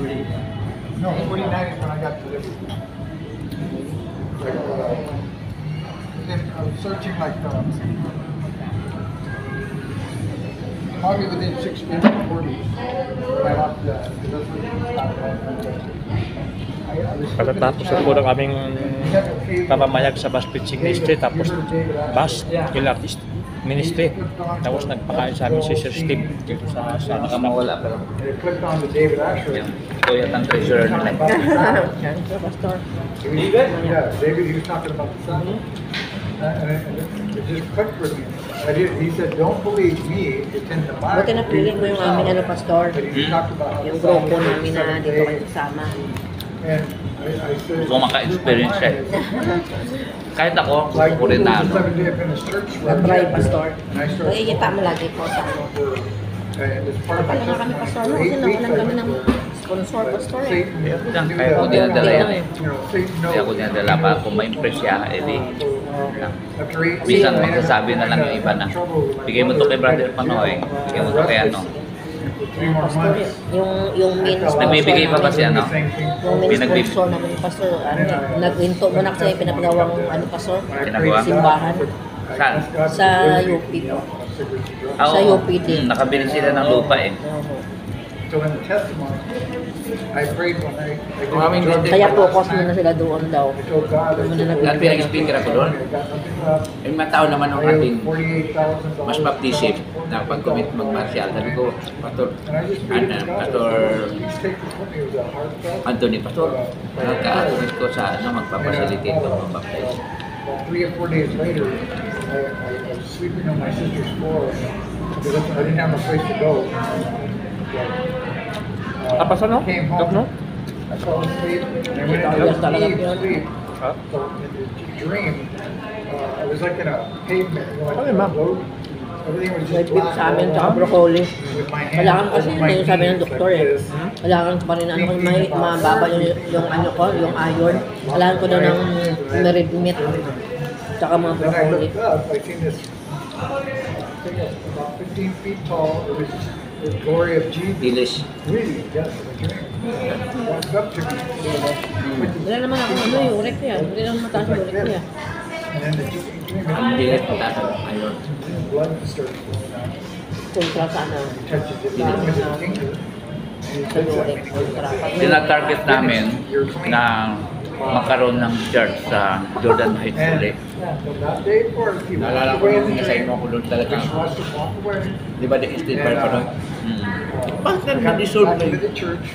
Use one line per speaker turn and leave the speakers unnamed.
No, 49 is when I got delivered. Then I was searching like probably within 6 feet of 40. Right off the
Pagkatapos na po na kaming pamamayag sa Bus Preaching Ministry, tapos Bus Killer Artist Ministry. Tapos nagpakain sa amin si Sir Steve dito sa
Nakamawala pa lang.
clicked on the David Asher.
Ito yung ang treasurer nila.
Pastor.
Yeah, David, he was talking about the sun. And it just clicked with me. He said, don't believe me, it's in the Bible.
Buti napili mo yung aming pastor.
But he talked about how
Yung
the sun
grupo
is
namin na
7
dito
days.
kayo kasama.
And I said,
Gusto ko maka-experience siya. Kahit ako, gusto ko rin na ano.
Seventh-day Adventist Church,
Na-try, Pastor.
And I started
Nakikita mo lagi po sa ano.
and it's part of my
Pala nga kami, Pastor. No, kasi nawalan kami ng sponsor, Pastor.
Kaya ako dinadala yan.
Satan
Kaya ako dinadala pa kung ma-impress siya, edi
Minsan
minsan magsasabi na lang yung iba na bigay mo to kay Brother Panoy, bigay mo to kay ano.
Pastor, yung main sponsor.
Nagbibigay pa ba si ano?
Yung main sponsor namin, Pastor. Nagwinto mo na kasi pinapagawang ano, Pastor?
Ginagawa?
Simbahan.
Saan?
Sa UP po.
Ah,
Sa
oo.
UPD.
Nakabili sila ng lupa eh.
So in the testimony, I prayed when I
Maraming
did
hindi.
Kaya focus muna sila doon daw.
I told God, I said,
Lahat pinag-speaker ako doon.
I got nothing left.
Yung mga tao naman ang
I
ating
owe $48,000.
mas baptisip na pag-commit mag-martial. Sabi ko, Pastor,
And I just prayed to God.
Pastor
Please take this with me. It was a heartfelt.
Anthony, Pastor, nagka-commit ko sa ano, magpapasilitate ko mag-baptize.
About 3 or 4 days later, I was sleeping on my sister's floor because I didn't have a place to go.
Apa sa no?
Came
Dok, no?
home. I fell asleep and I went
Ayos
into
talaga
deep
yun.
sleep.
Huh?
So in the dream, I was like in a pavement, you know, like
Okay, ma'am.
a road. Everything was
May
just
beef sa amin, tsaka
black.
broccoli.
With my hands
Kailangan kasi
over my
yun yung sabi ng
knees
doktor
like
eh.
this.
Kailangan pa rin ano, mababa yung ano ko, yung iron. Kailangan ko daw ng merit meat. Tsaka mga
Then I
broccoli.
looked up, I seen this thing about 15 feet tall. It was the glory of Jesus.
Dilis.
Really, yes, in a dream. Walked up to me.
Wala naman ako ano yung uric niya. Hindi naman mataas yung uric niya.
And then the dream,
Ang dilis, mataas. Ayun.
blood starts flowing out.
Kontra sa ano.
He touches it with his finger.
Sa uric. Kontra.
Tinatarget namin na magkaroon ng church sa Jordan Heights
And
ulit.
from that day forward, he walked
Naalala ko
away in
nung
the
isa
dream.
mo ako doon talaga.
Just watched him walk away.
Di ba, the estate bar pa doon?
Mm.
Bakit
Got
na-dissolve
back
na
into
yun?
the church.